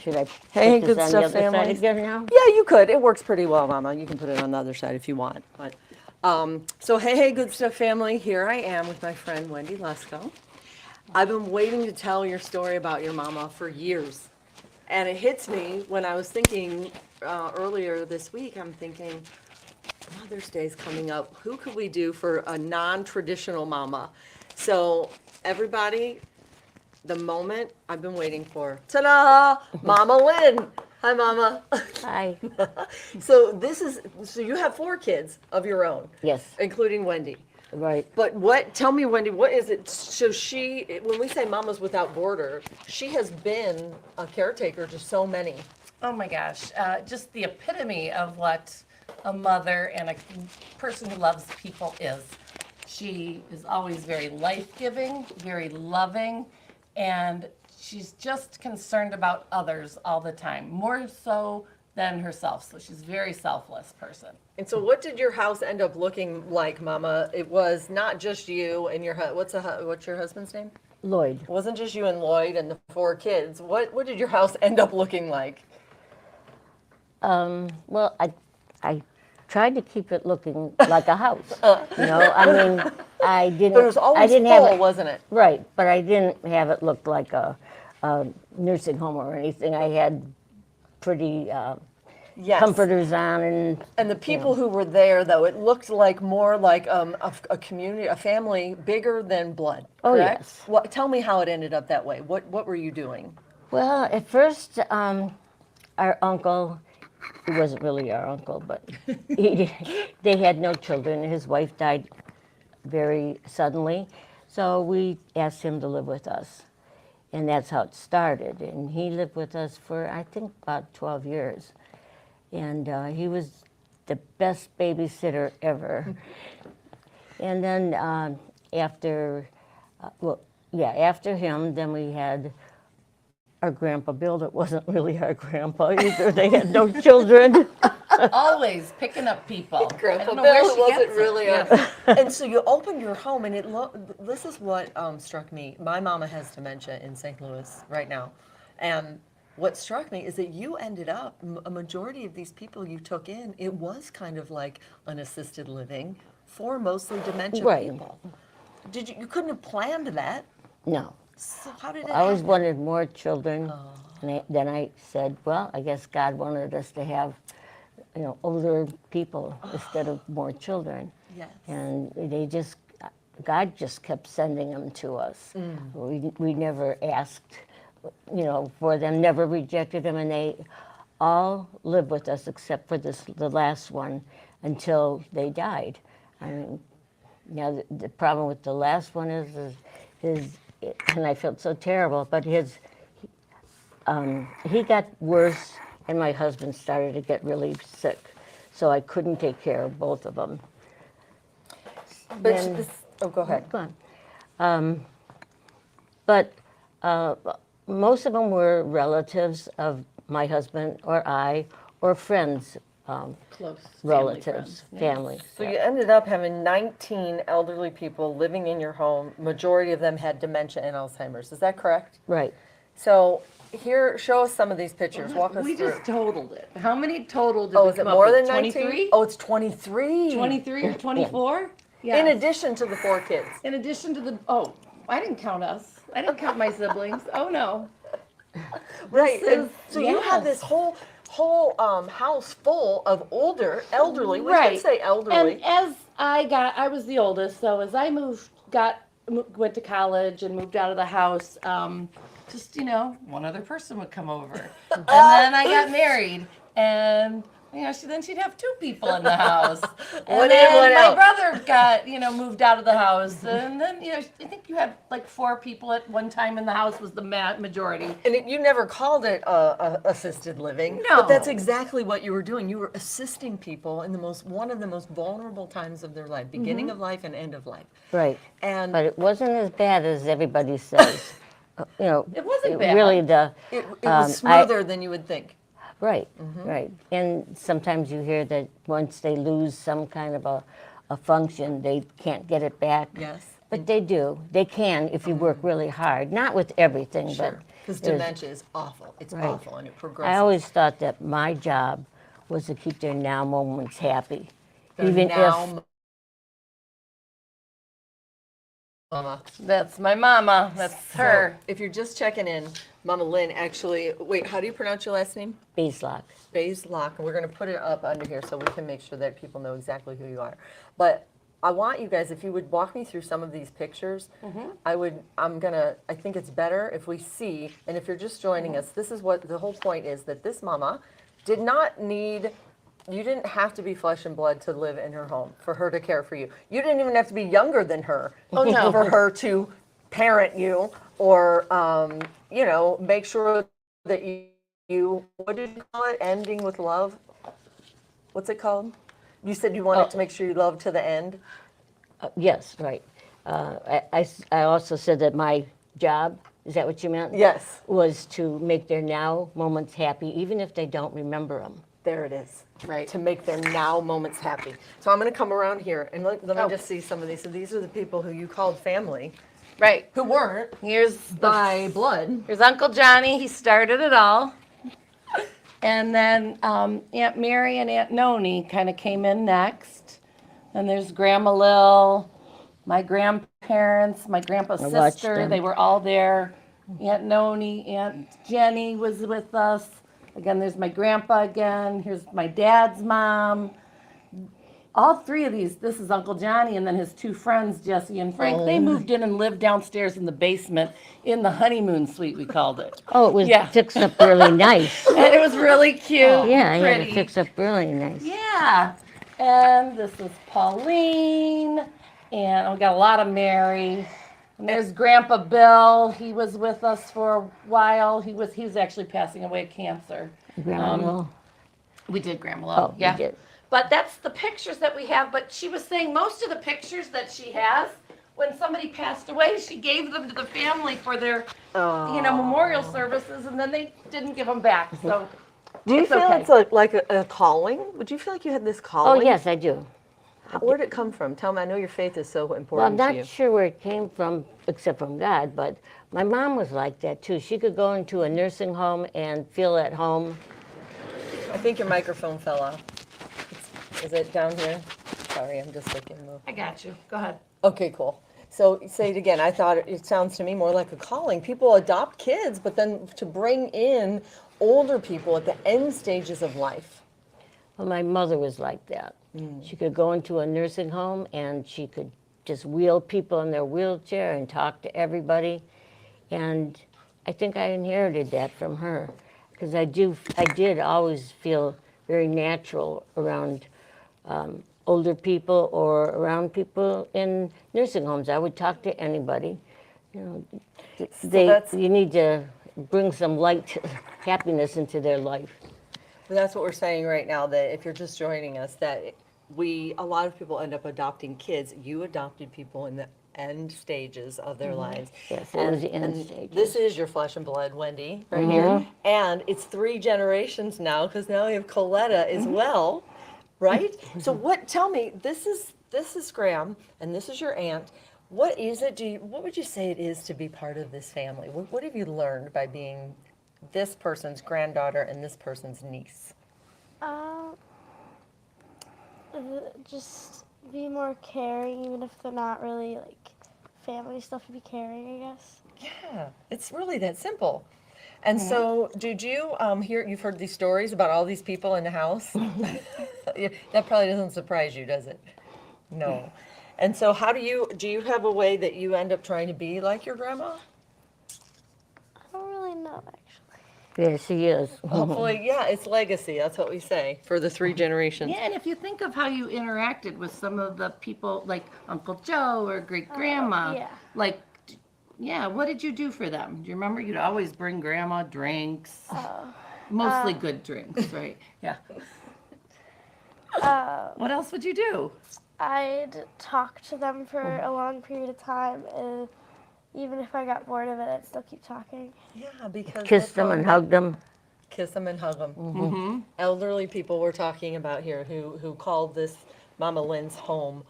Should I Hey, put good this on stuff, the other side families. again now? Yeah, you could. It works pretty well, Mama. You can put it on the other side if you want. But so hey, good stuff, family. Here I am with my friend Wendy Lesko. I've been waiting to tell your story about your mama for years, and it hits me when I was thinking earlier this week. I'm thinking Mother's Day's coming up. Who could we do for a non-traditional mama? So everybody, the moment I've been waiting for. Ta-da! Mama Lynn. Hi, Mama. Hi. So you have 4 kids of your own. Yes. Including Wendy. Right. But tell me, Wendy, what is it? So when we say Mamas Without Borders, she has been a caretaker to so many. Oh my gosh, just the epitome of what a mother and a person who loves people is. She is always very life-giving, very loving, and she's just concerned about others all the time, more so than herself. So she's a very selfless person. And so what did your house end up looking like, Mama? It was not just you and your what's your husband's name? Lloyd. It wasn't just you and Lloyd and the 4 kids. What did your house end up looking like? Well, I tried to keep it looking like a house. I mean, I didn't. But it was always I didn't full, have it, wasn't it? Right, but I didn't have it look like a nursing home or anything. I had pretty Yes. comforters on And the people who were there, though, it looked like more like a community, a family bigger than blood. Oh, correct? yes. Tell me how it ended up that way. What were you doing? Well, at first, our uncle, he wasn't really our uncle, but they had no children. His wife died very suddenly, so we asked him to live with us. And that's how it started. And he lived with us for, I think, about 12 years. And he was the best babysitter ever. And then after him, then we had our grandpa Bill. That wasn't really our grandpa either. They had no children. Always picking up people. Grandpa I don't know Bill where she wasn't gets it. really Yeah. And so you opened your home, and this is what struck me. My mama has dementia in St. Louis right now, and what struck me is that you ended up, a majority of these people you took in, it was kind of like an assisted living for mostly dementia Right. people. You couldn't have planned that. No. So how did it I always happen? wanted more children. And then I said, well, I guess God wanted us to have, older people instead of more children. Yes. And God just kept sending them to us. We never asked, for them, never rejected them, and they all lived with us except for the last one until they died. I mean, the problem with the last one is and I felt so terrible, but he got worse, and my husband started to get really sick, so I couldn't take care of both of them. But go ahead. Go on. But most of them were relatives of my husband or I, or friends, Close relatives, family family. So you ended up having 19 elderly people living in your home. Majority of them had dementia and Alzheimer's. Is that correct? Right. So here, show us some of these pictures. Walk us We through. just totaled it. How many total did Oh, we is it come up more with? than 19? 23? Oh, it's 23. 23 or 24? Yeah. In addition to the 4 kids. In addition to I didn't count us. I didn't count my siblings. Oh no. Right. And is- so you had this whole house full of elderly. We should say elderly. And as I was the oldest, so as I went to college and moved out of the house, just, one other person would come over. And then I got married, and, then she'd have 2 people in the house. One And in, one then my out. brother got, moved out of the house. And then, I think you had like 4 people at one time in the house was the majority. And you never called it assisted living. No. But that's exactly what you were doing. You were assisting people in one of the most vulnerable times of their life, beginning of life and end of life. Right. And But it wasn't as bad as everybody says. It wasn't bad. Really, it was smoother than you would think. Right, right. And sometimes you hear that once they lose some kind of a function, they can't get it back. Yes. But they do. They can if you work really hard. Not with everything, Sure. Because dementia is awful. It's Right. awful, and it progresses. I always thought that my job was to keep their now moments happy. They're Even now Mama. That's my mama. That's her. So, if you're just checking in, Mama Lynn actually, wait, how do you pronounce your last name? Baeslach. Baeslach, and we're going to put it up under here so we can make sure that people know exactly who you are. But I want you guys, if you would walk me through some of these pictures, I think it's better if we see, and if you're just joining us, this is what the whole point is, that this mama did not need, you didn't have to be flesh and blood to live in her home, for her to care for you. You didn't even have to be younger than her no. for her to parent you or, make sure that you, what did you call it, ending with love? What's it called? You said you wanted to make sure you loved to the end? Yes, right. I also said that my job, is that what you meant? Yes. Was to make their now moments happy, even if they don't remember them. There it is. Right. To make their now moments happy. So I'm going to come around here and let me just see some of these. So these are the people who you called family, Right. who weren't Here's by blood. Here's Uncle Johnny. He started it all. And then Aunt Mary and Aunt Noni kind of came in next. And there's Grandma Lil, my grandparents, my grandpa's watched sister. them. They were all there. Aunt Noni, Aunt Jenny was with us. Again, there's my grandpa again. Here's my dad's mom. All three of these, this is Uncle Johnny and then his two friends, Jesse and Frank. They moved in and lived downstairs in the basement in the honeymoon suite, we called it. Oh, it was Yeah. fixed up really nice. And it was really cute. Yeah, I had pretty. it fixed up really nice. Yeah. And this is Pauline. And we got a lot of Mary. And there's Grandpa Bill. He was with us for a while. He was actually passing away of cancer. Grandma, We did Grandma Love. Oh, we yeah. did. But that's the pictures that we have. But she was saying most of the pictures that she has, when somebody passed away, she gave them to the family for their, memorial services, and then they didn't give them back. So Do you It's feel okay. it's like a calling? Would you feel like you had this Oh, calling? yes, I do. Where'd it come from? Tell me, I know your faith is so Well, I'm important to not you. sure where it came from, except from God, but my mom was like that too. She could go into a nursing home and feel at home. I think your microphone fell off. Is it down here? Sorry, I'm just looking. I got you. Go ahead. Okay, cool. So say it again. I thought it sounds to me more like a calling. People adopt kids, but then to bring in older people at the end stages of life. Well, my mother was like that. She could go into a nursing home and she could just wheel people in their wheelchair and talk to everybody. And I think I inherited that from her because I did always feel very natural around older people or around people in nursing homes. I would talk to anybody. You need to bring some light, happiness into their life. But that's what we're saying right now, that if you're just joining us, that a lot of people end up adopting kids. You adopted people in the end stages of their lives. Yes, it was the end stages. This is your flesh and blood, Wendy, right here. And it's 3 generations now, because now we have Coletta as well, right? So tell me, this is Graham, and this is your aunt. What is it, what would you say it is to be part of this family? What have you learned by being this person's granddaughter and this person's niece? Just be more caring, even if they're not really like family stuff. To be caring, I guess. Yeah, it's really that simple. And so, did you you've heard these stories about all these people in the house? That probably doesn't surprise you, does it? No. And so, do you have a way that you end up trying to be like your grandma? I don't really know actually. Yes, she is. Hopefully, yeah, it's legacy. That's what we say for the 3 generations. Yeah, and if you think of how you interacted with some of the people, like Uncle Joe or great grandma, yeah. What did you do for them? Do you remember? You'd always bring grandma drinks, mostly good drinks, right? Yeah. What else would you do? I'd talk to them for a long period of time, and even if I got bored of it, I'd still keep talking. Yeah, because Kiss that's them all and about- hug them. Kiss them and hug them. Elderly people we're talking about here who called this Mama Lynn's home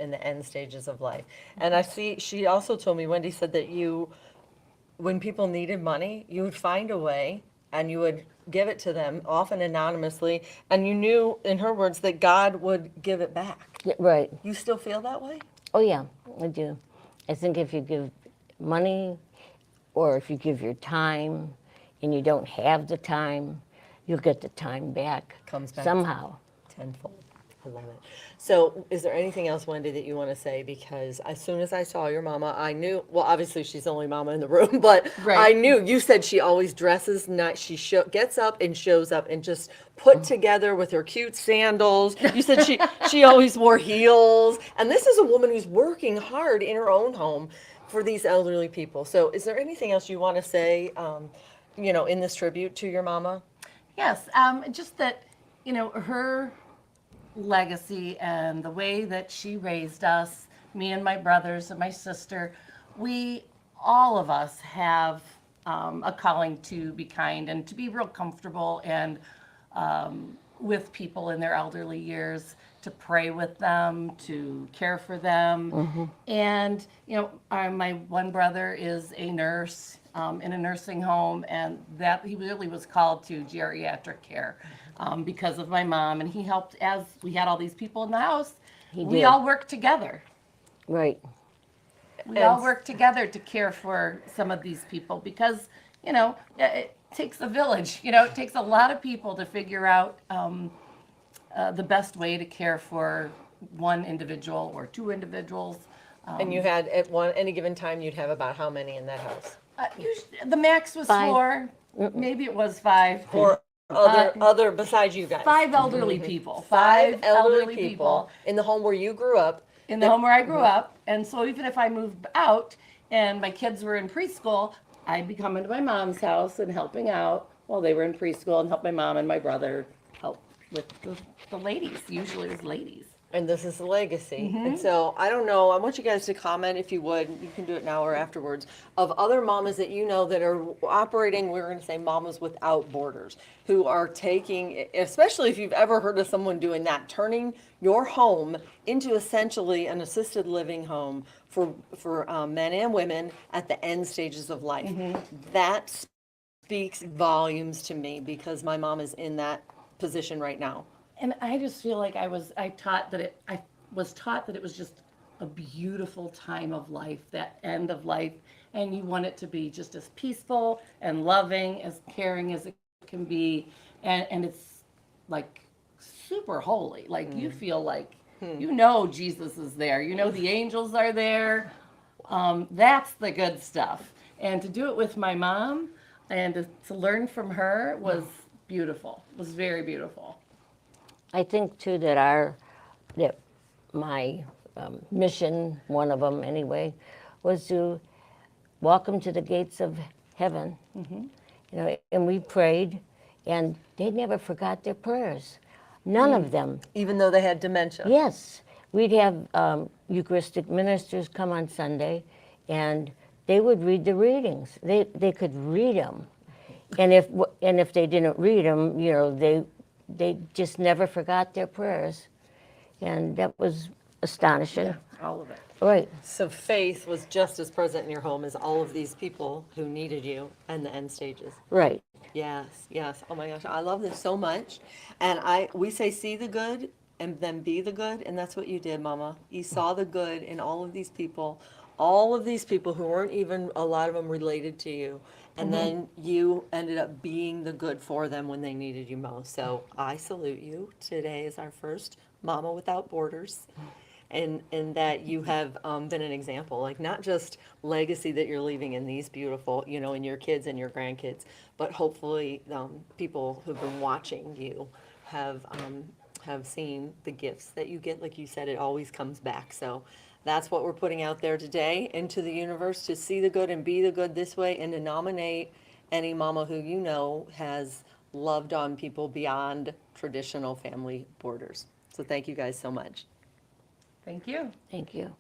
in the end stages of life. And I see, she also told me, Wendy said that you when people needed money, you would find a way and you would give it to them, often anonymously, and you knew, in her words, that God would give it back. Yeah, right. You still feel that way? Oh, yeah, I do. I think if you give money or if you give your time and you don't have the time, you'll get the time back. Comes back somehow. tenfold. I love it. So, is there anything else, Wendy, that you want to say? Because as soon as I saw your mama, I knew, well, obviously she's the only mama in the room, but Right. I knew, you said she always dresses nice. She gets up and shows up and just put together with her cute sandals. You said she always wore heels. And this is a woman who's working hard in her own home for these elderly people. So, is there anything else you want to say, in this tribute to your mama? Yes, just that, her legacy and the way that she raised us, me and my brothers and my sister, all of us have a calling to be kind and to be real comfortable and with people in their elderly years, to pray with them, to care for them. And, my one brother is a nurse in a nursing home, and that he really was called to geriatric care because of my mom. And he helped, as we had all these people in the house, we did. all worked together. Right. We all work together to care for some of these people because, it takes a village. It takes a lot of people to figure out the best way to care for one individual or two individuals. And you had, any given time, you'd have about how many in that house? The max was 5. 4, maybe it was 5. Or other besides you guys? 5 elderly people. 5 elderly people in the home where you grew up. In the home where I grew up. And so even if I moved out and my kids were in preschool, I'd be coming to my mom's house and helping out while they were in preschool and help my mom and my brother help with the ladies. Usually it was ladies. And this is the legacy. And so, I don't know, I want you guys to comment, if you would, you can do it now or afterwards, of other mamas that you know that are operating, we're going to say mamas without borders, who are taking, especially if you've ever heard of someone doing that, turning your home into essentially an assisted living home for men and women at the end stages of life. That speaks volumes to me because my mom is in that position right now. And I just feel like I was taught that it was just a beautiful time of life, that end of life, and you want it to be just as peaceful and loving, as caring as it can be, and it's like super holy. Like you feel like Jesus is there. The angels are there. That's the good stuff. And to do it with my mom and to learn from her was beautiful. It was very beautiful. I think too that my mission, one of them anyway, was to walk them to the gates of heaven. And we prayed, and they never forgot their prayers. None of them. Even though they had dementia. Yes, we'd have Eucharistic ministers come on Sunday, and they would read the readings. They could read them, and if they didn't read them, they just never forgot their prayers, and that was astonishing. Yeah, all of it. Right. So faith was just as present in your home as all of these people who needed you and the end stages. Right. Yes, yes. Oh my gosh, I love this so much. And we say see the good and then be the good, and that's what you did, Mama. You saw the good in all of these people who weren't even, a lot of them, related to you. And then you ended up being the good for them when they needed you most. So I salute you. Today is our first Mama Without Borders. And that you have been an example, like not just legacy that you're leaving in these beautiful, in your kids and your grandkids, but hopefully people who've been watching you have seen the gifts that you get. Like you said, it always comes back. So that's what we're putting out there today into the universe, to see the good and be the good this way, and to nominate any mama who has loved on people beyond traditional family borders. So thank you guys so much. Thank you. Thank you.